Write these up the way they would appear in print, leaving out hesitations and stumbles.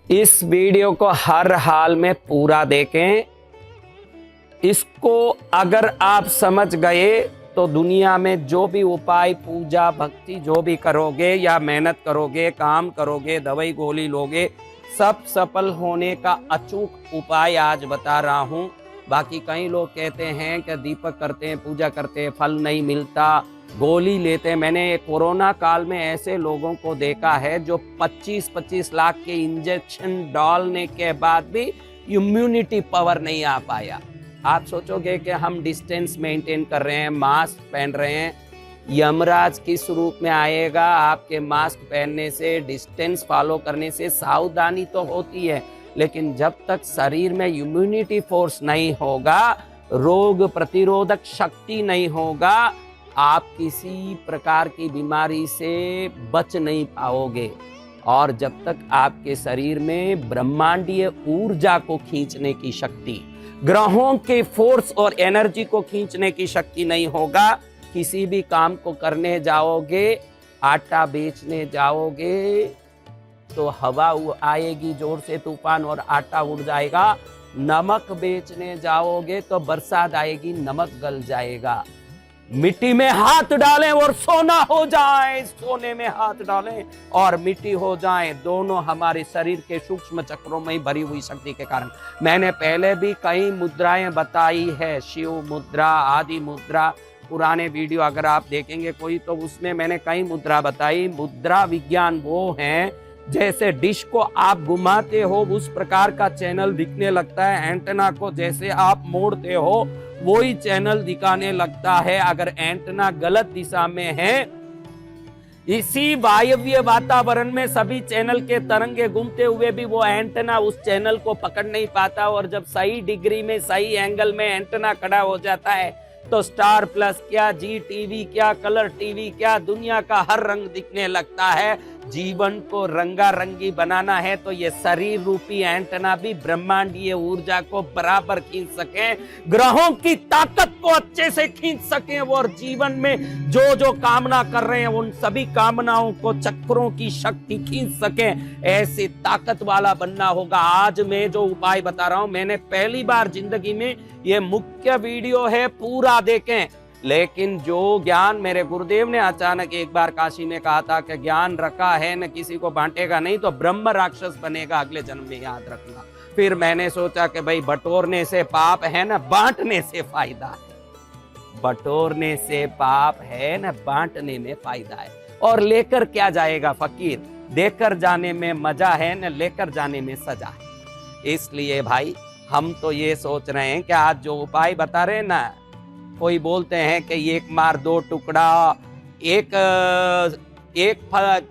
इस वीडियो को हर हाल में पूरा देखें। इसको अगर आप समझ गए तो दुनिया में जो भी उपाय, पूजा, भक्ति जो भी करोगे या मेहनत करोगे, काम करोगे, दवाई गोली लोगे, सब सफल होने का अचूक उपाय आज बता रहा हूं। बाकी कई लोग कहते हैं कि दीपक करते हैं, पूजा करते हैं, फल नहीं मिलता, गोली लेते हैं। मैंने कोरोना काल में ऐसे लोगों को देखा है जो 25-25 लाख के इंजेक्शन डालने के बाद भी इम्यूनिटी पावर नहीं आ पाया। आप सोचोगे कि हम डिस्टेंस मेंटेन कर रहे हैं, मास्क पहन रहे हैं, यमराज किस रूप में आएगा? आपके मास्क पहनने से, डिस्टेंस फॉलो करने से सावधानी तो होती है, लेकिन जब तक शरीर में इम्यूनिटी फोर्स नहीं होगा, रोग प्रतिरोधक शक्ति नहीं होगा, आप किसी प्रकार की बीमारी से बच नहीं पाओगे। और जब तक आपके शरीर में ब्रह्मांडीय ऊर्जा को खींचने की शक्ति, ग्रहों के फोर्स और एनर्जी को खींचने की शक्ति नहीं होगा, किसी भी काम को करने जाओगे, आटा बेचने जाओगे तो हवा आएगी जोर से, तूफान, और आटा उड़ जाएगा। नमक बेचने जाओगे तो बरसात आएगी, नमक गल जाएगा। मिट्टी में हाथ डालें और सोना हो जाए, सोने में हाथ डालें और मिट्टी हो जाए, दोनों हमारे शरीर के सूक्ष्म चक्रों में भरी हुई शक्ति के कारण। मैंने पहले भी कई मुद्राएं बताई है, शिव मुद्रा, आदि मुद्रा, पुराने वीडियो अगर आप देखेंगे कोई तो उसमें मैंने कई मुद्रा बताई। मुद्रा विज्ञान वो है जैसे डिश को आप घुमाते हो उस प्रकार का चैनल दिखने लगता है, एंटेना को जैसे आप मोड़ते हो वही चैनल दिखाने लगता है। अगर एंटेना गलत दिशा में है, इसी वायव्य वातावरण में सभी चैनल के तरंगे घूमते हुए भी वो एंटेना उस चैनल को पकड़ नहीं पाता, और जब सही डिग्री में, सही एंगल में एंटेना खड़ा हो जाता है तो स्टार प्लस क्या, जी टीवी क्या, कलर टीवी क्या, दुनिया का हर रंग दिखने लगता है। जीवन को रंगारंगी बनाना है तो ये शरीर रूपी एंटेना भी ब्रह्मांडीय ऊर्जा को बराबर खींच सके, ग्रहों की ताकत को अच्छे से खींच सके, और जीवन में जो जो कामना कर रहे हैं उन सभी कामनाओं को चक्रों की शक्ति खींच सके, ऐसी ताकत वाला बनना होगा। आज मैं जो उपाय बता रहा हूं, मैंने पहली बार जिंदगी में, ये मुख्य वीडियो है, पूरा देखें। लेकिन जो ज्ञान मेरे गुरुदेव ने अचानक एक बार काशी में कहा था कि ज्ञान रखा है न किसी को बांटेगा नहीं तो ब्रह्म राक्षस बनेगा अगले जन्म में, याद रखना। फिर मैंने सोचा कि भाई बटोरने से पाप है न बांटने से फायदा है, बटोरने से पाप है न बांटने में फायदा है। और लेकर क्या जाएगा फकीर? देकर जाने में मजा है न लेकर जाने में सजा है। इसलिए भाई हम तो ये सोच रहे हैं कि आज जो उपाय बता रहे हैं ना, कोई बोलते हैं कि एक मार दो टुकड़ा, एक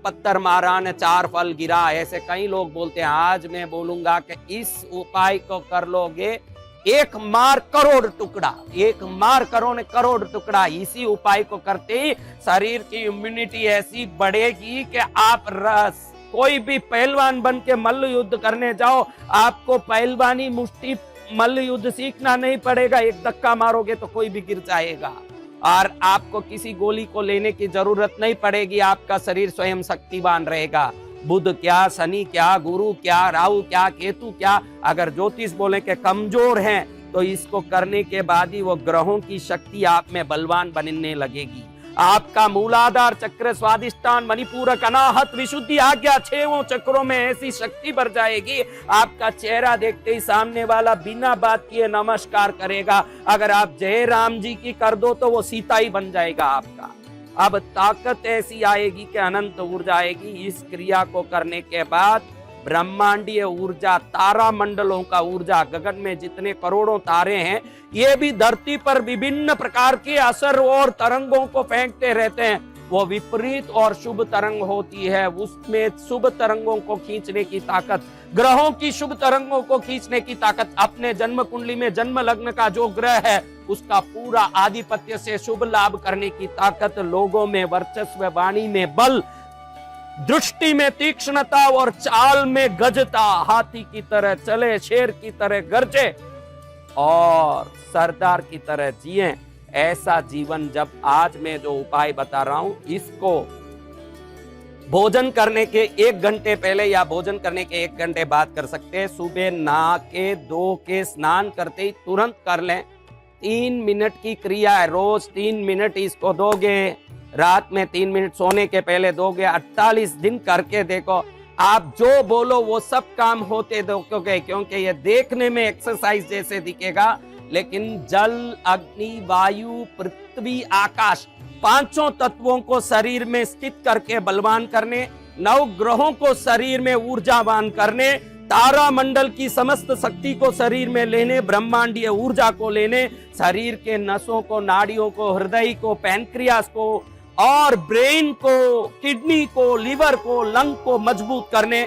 पत्थर मारा न 4 फल गिरा, ऐसे कई लोग बोलते हैं। आज मैं बोलूंगा कि इस उपाय को कर लोगे, एक मार करोड़ टुकड़ा, एक मार करो न करोड़ टुकड़ा। इसी उपाय को करते ही शरीर की इम्यूनिटी ऐसी बढ़ेगी कि आप कोई भी पहलवान बन के मल्ल युद्ध करने जाओ, आपको पहलवानी, मुष्टि, मल्ल युद्ध सीखना नहीं पड़ेगा। एक धक्का मारोगे तो कोई भी गिर जाएगा, और आपको किसी गोली को लेने की जरूरत नहीं पड़ेगी। आपका शरीर स्वयं शक्तिवान रहेगा। बुध क्या, शनि क्या, गुरु क्या, राहु क्या, केतु क्या, अगर ज्योतिष बोले कि कमजोर हैं तो इसको करने के बाद ही वो ग्रहों की शक्ति आप में बलवान बनने लगेगी। आपका मूलाधार चक्र, स्वादिष्टान, मणिपूरक, अनाहत, विशुद्धि, आज्ञा, 6 चक्रों में ऐसी शक्ति बढ़ जाएगी, आपका चेहरा देखते ही सामने वाला बिना बात किए नमस्कार करेगा। अगर आप जय राम जी की कर दो तो वो सीता ही बन जाएगा आपका। अब ताकत ऐसी आएगी कि अनंत ऊर्जा आएगी। इस क्रिया को करने के बाद ब्रह्मांडीय ऊर्जा, तारा मंडलों का ऊर्जा, गगन में जितने करोड़ों तारे हैं ये भी धरती पर विभिन्न प्रकार के असर और तरंगों को फेंकते रहते हैं। वो विपरीत और शुभ तरंग होती है, उसमें शुभ तरंगों को खींचने की ताकत, ग्रहों की शुभ तरंगों को खींचने की ताकत, अपने जन्म कुंडली में जन्म लग्न का जो ग्रह है उसका पूरा आधिपत्य से शुभ लाभ करने की ताकत, लोगों में वर्चस्व, वाणी में बल, दृष्टि में तीक्ष्णता और चाल में गजता, हाथी की तरह चले, शेर की तरह गरजे और सरदार की तरह जिए। ऐसा जीवन जब आज मैं जो उपाय बता रहा हूं इसको भोजन करने के 1 घंटे पहले या भोजन करने के 1 घंटे बाद कर सकते हैं। सुबह नहा के धो के स्नान करते ही तुरंत कर लें। 3 मिनट की क्रिया है, रोज 3 मिनट इसको दोगे, रात में 3 मिनट सोने के पहले दोगे, 48 दिन करके देखो, आप जो बोलो वो सब काम होते देखोगे। क्योंकि ये देखने में एक्सरसाइज जैसे दिखेगा, लेकिन जल, अग्नि, वायु, पृथ्वी, आकाश, 5 तत्वों को शरीर में स्थित करके बलवान करने, 9 ग्रहों को शरीर में ऊर्जावान करने, तारा मंडल की समस्त शक्ति को शरीर में लेने, ब्रह्मांडीय ऊर्जा को लेने, शरीर के नसों को, नाड़ियों को, हृदय को, पैनक्रियास को और ब्रेन को, किडनी को, लीवर को, लंग को मजबूत करने।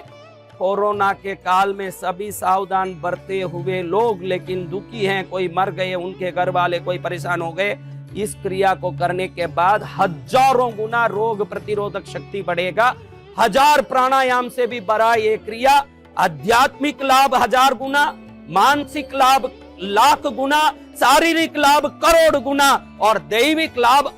कोरोना के काल में सभी सावधान बरते हुए लोग लेकिन दुखी हैं, कोई मर गए, उनके घर वाले कोई परेशान हो गए। इस क्रिया को करने के बाद हजारों गुना रोग प्रतिरोधक शक्ति बढ़ेगा। 1000 प्राणायाम से भी बड़ा ये क्रिया, आध्यात्मिक लाभ 1000 गुना, मानसिक लाभ 1,00,000 गुना, शारीरिक लाभ करोड़ गुना और दैविक लाभ